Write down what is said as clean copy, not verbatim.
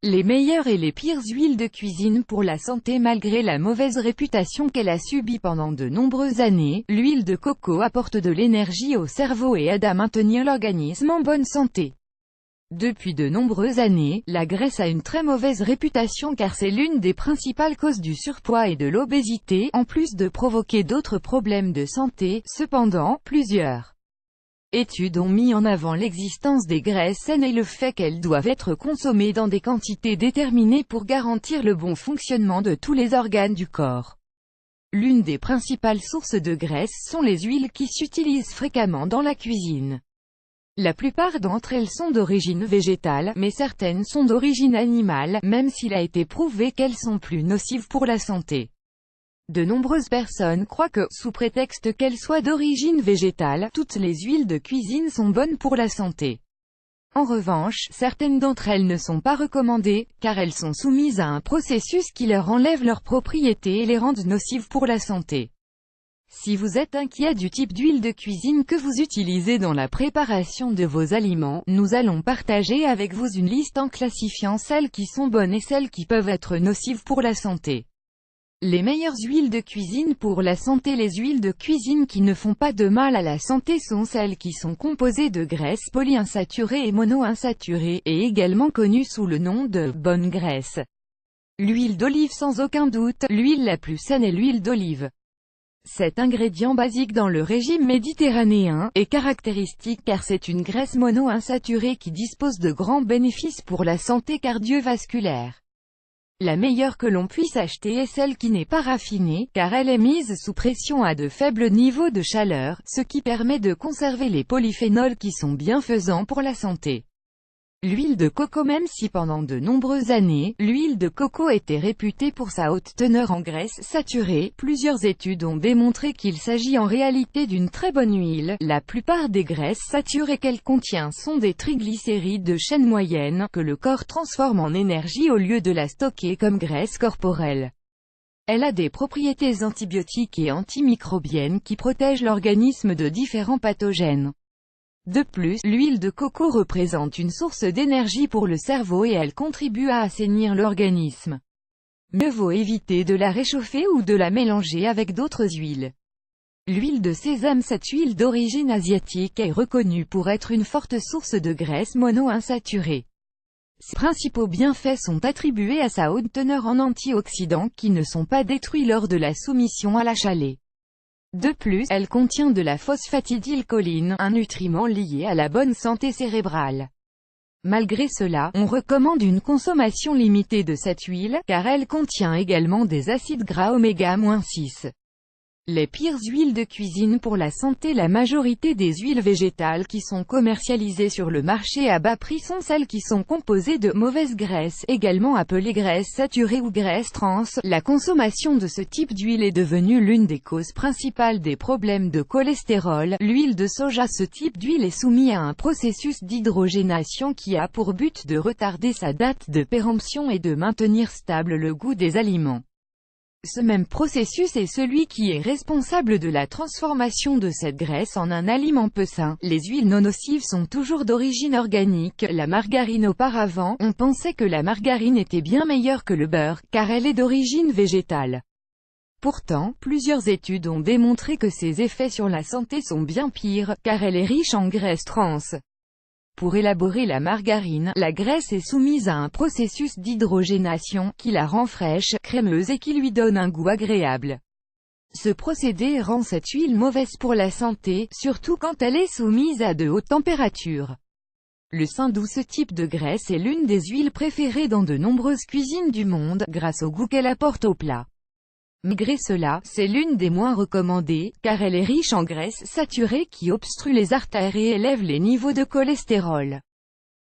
Les meilleures et les pires huiles de cuisine pour la santé. Malgré la mauvaise réputation qu'elle a subie pendant de nombreuses années, l'huile de coco apporte de l'énergie au cerveau et aide à maintenir l'organisme en bonne santé. Depuis de nombreuses années, la graisse a une très mauvaise réputation car c'est l'une des principales causes du surpoids et de l'obésité, en plus de provoquer d'autres problèmes de santé. Cependant, plusieurs études ont mis en avant l'existence des graisses saines et le fait qu'elles doivent être consommées dans des quantités déterminées pour garantir le bon fonctionnement de tous les organes du corps. L'une des principales sources de graisse sont les huiles qui s'utilisent fréquemment dans la cuisine. La plupart d'entre elles sont d'origine végétale, mais certaines sont d'origine animale, même s'il a été prouvé qu'elles sont plus nocives pour la santé. De nombreuses personnes croient que, sous prétexte qu'elles soient d'origine végétale, toutes les huiles de cuisine sont bonnes pour la santé. En revanche, certaines d'entre elles ne sont pas recommandées, car elles sont soumises à un processus qui leur enlève leurs propriétés et les rendent nocives pour la santé. Si vous êtes inquiet du type d'huile de cuisine que vous utilisez dans la préparation de vos aliments, nous allons partager avec vous une liste en classifiant celles qui sont bonnes et celles qui peuvent être nocives pour la santé. Les meilleures huiles de cuisine pour la santé. Les huiles de cuisine qui ne font pas de mal à la santé sont celles qui sont composées de graisses polyinsaturées et monoinsaturées, et également connues sous le nom de « bonne graisse ». L'huile d'olive. Sans aucun doute, l'huile la plus saine est l'huile d'olive. Cet ingrédient basique dans le régime méditerranéen est caractéristique car c'est une graisse monoinsaturée qui dispose de grands bénéfices pour la santé cardiovasculaire. La meilleure que l'on puisse acheter est celle qui n'est pas raffinée, car elle est mise sous pression à de faibles niveaux de chaleur, ce qui permet de conserver les polyphénols qui sont bienfaisants pour la santé. L'huile de coco. Même si pendant de nombreuses années, l'huile de coco était réputée pour sa haute teneur en graisses saturées, plusieurs études ont démontré qu'il s'agit en réalité d'une très bonne huile. La plupart des graisses saturées qu'elle contient sont des triglycérides de chaîne moyenne, que le corps transforme en énergie au lieu de la stocker comme graisse corporelle. Elle a des propriétés antibiotiques et antimicrobiennes qui protègent l'organisme de différents pathogènes. De plus, l'huile de coco représente une source d'énergie pour le cerveau et elle contribue à assainir l'organisme. Mieux vaut éviter de la réchauffer ou de la mélanger avec d'autres huiles. L'huile de sésame. Cette huile d'origine asiatique est reconnue pour être une forte source de graisse monoinsaturée. Ses principaux bienfaits sont attribués à sa haute teneur en antioxydants qui ne sont pas détruits lors de la soumission à la chalée. De plus, elle contient de la phosphatidylcholine, un nutriment lié à la bonne santé cérébrale. Malgré cela, on recommande une consommation limitée de cette huile, car elle contient également des acides gras oméga-6. Les pires huiles de cuisine pour la santé. La majorité des huiles végétales qui sont commercialisées sur le marché à bas prix sont celles qui sont composées de mauvaises graisses, également appelées graisses saturées ou graisses trans. La consommation de ce type d'huile est devenue l'une des causes principales des problèmes de cholestérol. L'huile de soja. Ce type d'huile est soumis à un processus d'hydrogénation qui a pour but de retarder sa date de péremption et de maintenir stable le goût des aliments. Ce même processus est celui qui est responsable de la transformation de cette graisse en un aliment peu sain. Les huiles non nocives sont toujours d'origine organique. La margarine. Auparavant, on pensait que la margarine était bien meilleure que le beurre, car elle est d'origine végétale. Pourtant, plusieurs études ont démontré que ses effets sur la santé sont bien pires, car elle est riche en graisses trans. Pour élaborer la margarine, la graisse est soumise à un processus d'hydrogénation, qui la rend fraîche, crémeuse et qui lui donne un goût agréable. Ce procédé rend cette huile mauvaise pour la santé, surtout quand elle est soumise à de hautes températures. Le saindoux. Ce type de graisse est l'une des huiles préférées dans de nombreuses cuisines du monde, grâce au goût qu'elle apporte au plat. Malgré cela, c'est l'une des moins recommandées, car elle est riche en graisses saturées qui obstruent les artères et élèvent les niveaux de cholestérol.